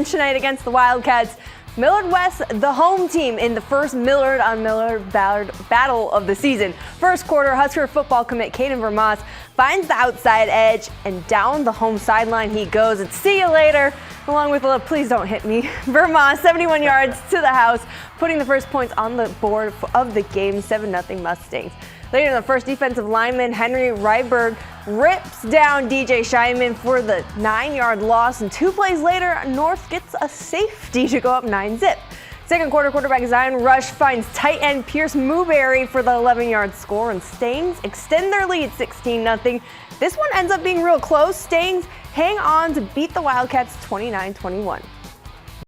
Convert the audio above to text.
Tonight against the Wildcats. Millard West, the home team in the first Millard on Millard battle of the season. First quarter, Husker football commit Caden Vermas finds the outside edge and down the home sideline he goes. And see you later, along with a please don't hit me. Vermas, 71 yards to the house, putting the first points on the board of the game, 7-0 Mustangs. Later in the first, defensive lineman Henry Ryberg rips down DJ Scheinman for the 9-yard loss, and 2 plays later, North gets a safety to go up 9-zip. Second quarter, quarterback Zion Rush finds tight end Pierce Mooberry for the 11-yard score, and Stangs extend their lead 16-0. This one ends up being real close. Stangs hang on to beat the Wildcats 29-21.